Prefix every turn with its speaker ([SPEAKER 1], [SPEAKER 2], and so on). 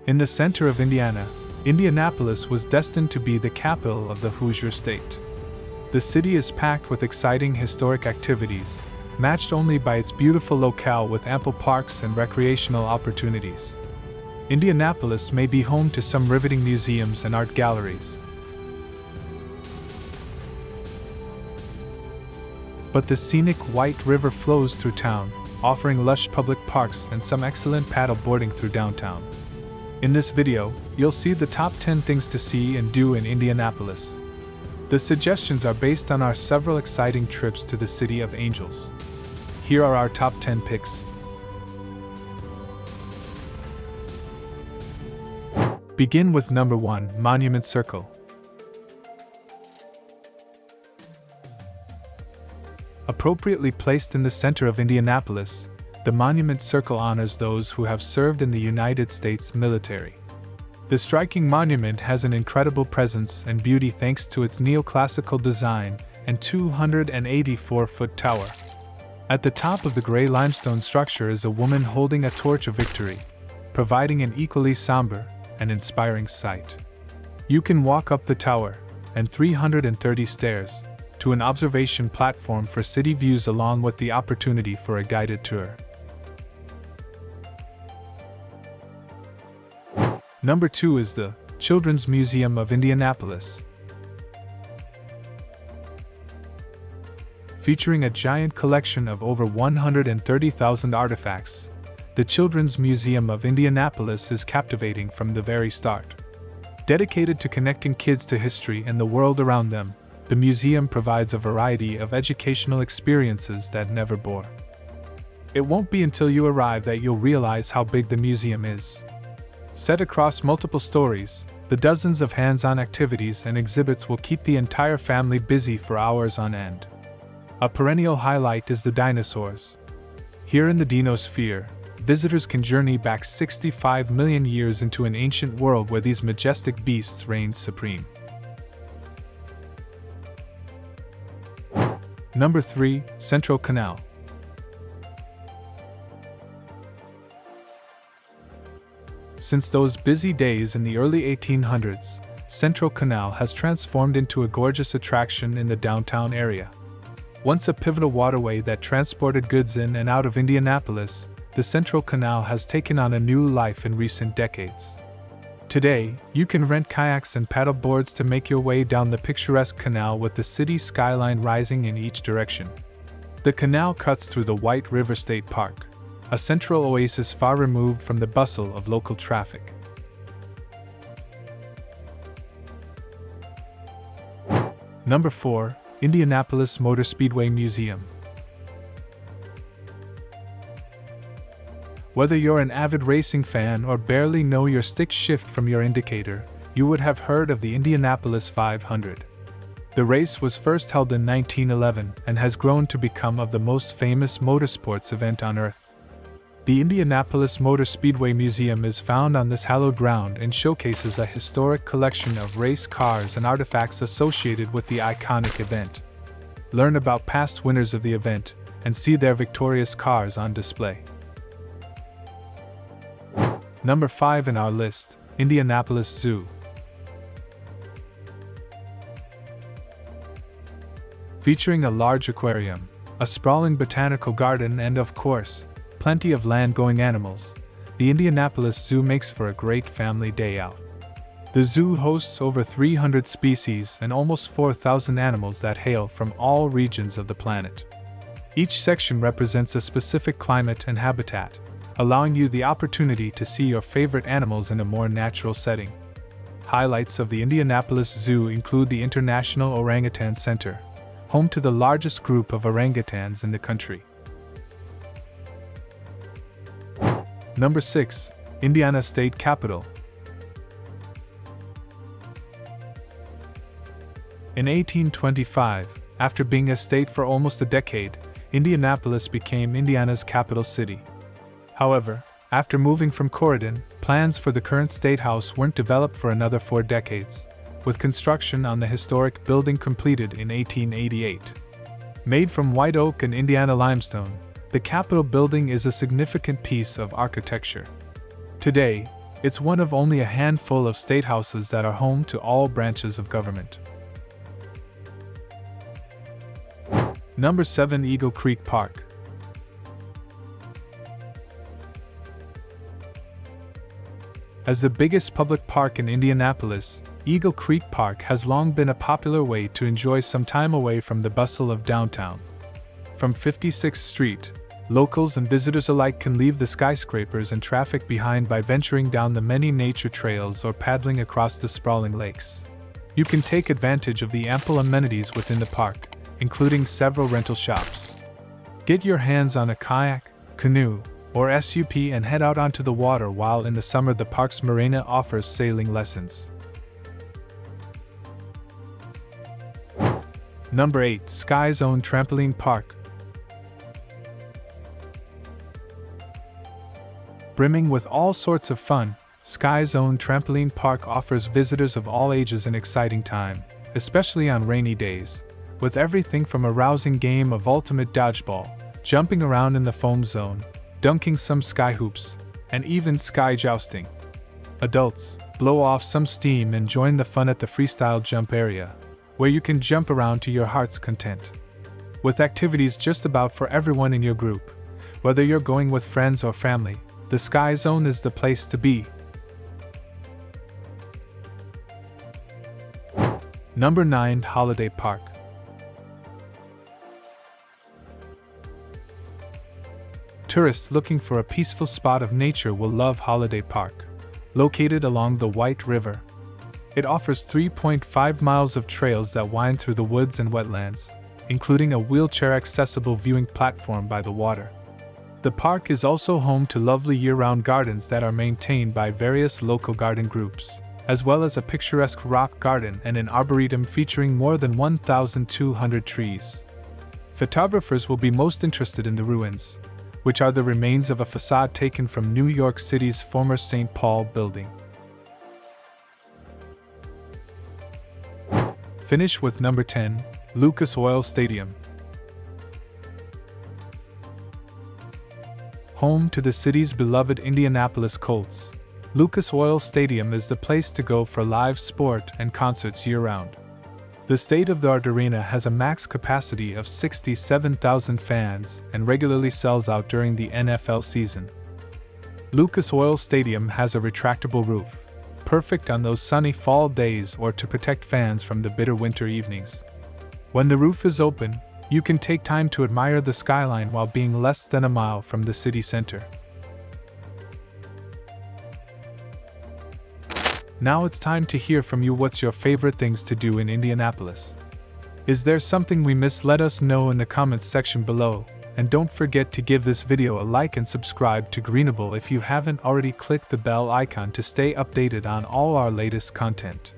[SPEAKER 1] In the center of Indiana, Indianapolis was destined to be the capital of the Hoosier State. The city is packed with exciting historic activities, matched only by its beautiful locale with ample parks and recreational opportunities. Indianapolis may be home to some riveting museums and art galleries. But the scenic White River flows through town, offering lush public parks and some excellent paddle boarding through downtown. In this video, you'll see the top 10 things to see and do in Indianapolis. The suggestions are based on our several exciting trips to the City of Angels. Here are our top 10 picks. Begin with number 1, Monument Circle. Appropriately placed in the center of Indianapolis, the Monument Circle honors those who have served in the United States military. The striking monument has an incredible presence and beauty thanks to its neoclassical design and 284-foot tower. At the top of the gray limestone structure is a woman holding a torch of victory, providing an equally somber and inspiring sight. You can walk up the tower and 330 stairs to an observation platform for city views along with the opportunity for a guided tour. Number 2 is the Children's Museum of Indianapolis. Featuring a giant collection of over 130,000 artifacts, the Children's Museum of Indianapolis is captivating from the very start. Dedicated to connecting kids to history and the world around them, the museum provides a variety of educational experiences that never bore. It won't be until you arrive that you'll realize how big the museum is. Set across multiple stories, the dozens of hands-on activities and exhibits will keep the entire family busy for hours on end. A perennial highlight is the dinosaurs. Here in the Dinosphere, visitors can journey back 65 million years into an ancient world where these majestic beasts reigned supreme. Number 3, Central Canal. Since those busy days in the early 1800s, Central Canal has transformed into a gorgeous attraction in the downtown area. Once a pivotal waterway that transported goods in and out of Indianapolis, the Central Canal has taken on a new life in recent decades. Today, you can rent kayaks and paddle boards to make your way down the picturesque canal with the city skyline rising in each direction. The canal cuts through the White River State Park, a central oasis far removed from the bustle of local traffic. Number 4, Indianapolis Motor Speedway Museum. Whether you're an avid racing fan or barely know your stick shift from your indicator, you would have heard of the Indianapolis 500. The race was first held in 1911 and has grown to become of the most famous motorsports event on Earth. The Indianapolis Motor Speedway Museum is found on this hallowed ground and showcases a historic collection of race cars and artifacts associated with the iconic event. Learn about past winners of the event and see their victorious cars on display. Number 5 in our list, Indianapolis Zoo. Featuring a large aquarium, a sprawling botanical garden and, of course, plenty of land-going animals, the Indianapolis Zoo makes for a great family day out. The zoo hosts over 300 species and almost 4,000 animals that hail from all regions of the planet. Each section represents a specific climate and habitat, allowing you the opportunity to see your favorite animals in a more natural setting. Highlights of the Indianapolis Zoo include the International Orangutan Center, home to the largest group of orangutans in the country. Number 6, Indiana State Capitol. In 1825, after being a state for almost a decade, Indianapolis became Indiana's capital city. However, after moving from Corydon, plans for the current State House weren't developed for another 4 decades, with construction on the historic building completed in 1888. Made from white oak and Indiana limestone, the Capitol building is a significant piece of architecture. Today, It's one of only a handful of state houses that are home to all branches of government. Number 7. Eagle Creek Park. As the biggest public park in Indianapolis, Eagle Creek Park has long been a popular way to enjoy some time away from the bustle of downtown. From 56th Street, locals and visitors alike can leave the skyscrapers and traffic behind by venturing down the many nature trails or paddling across the sprawling lakes. You can take advantage of the ample amenities within the park, including several rental shops. Get your hands on a kayak, canoe, or SUP and head out onto the water, while in the summer the park's marina offers sailing lessons. Number 8. Sky Zone Trampoline Park. Brimming with all sorts of fun, Sky Zone Trampoline Park offers visitors of all ages an exciting time, especially on rainy days, with everything from a rousing game of ultimate dodgeball, jumping around in the foam zone, dunking some sky hoops, and even sky jousting. Adults, blow off some steam and join the fun at the freestyle jump area, where you can jump around to your heart's content. With activities just about for everyone in your group, whether you're going with friends or family, the Sky Zone is the place to be. Number 9. Holiday Park. Tourists looking for a peaceful spot of nature will love Holiday Park, located along the White River. It offers 3.5 miles of trails that wind through the woods and wetlands, including a wheelchair-accessible viewing platform by the water. The park is also home to lovely year-round gardens that are maintained by various local garden groups, as well as a picturesque rock garden and an arboretum featuring more than 1,200 trees. Photographers will be most interested in the ruins, which are the remains of a facade taken from New York City's former St. Paul building. Finish with number 10, Lucas Oil Stadium. Home to the city's beloved Indianapolis Colts, Lucas Oil Stadium is the place to go for live sport and concerts year-round. The state-of-the-art arena has a max capacity of 67,000 fans and regularly sells out during the NFL season. Lucas Oil Stadium has a retractable roof, perfect on those sunny fall days or to protect fans from the bitter winter evenings. When the roof is open, you can take time to admire the skyline while being less than a mile from the city center. Now it's time to hear from you. What's your favorite things to do in Indianapolis? Is there something we missed? Let us know in the comments section below, and don't forget to give this video a like and subscribe to Greenable if you haven't already. Click the bell icon to stay updated on all our latest content.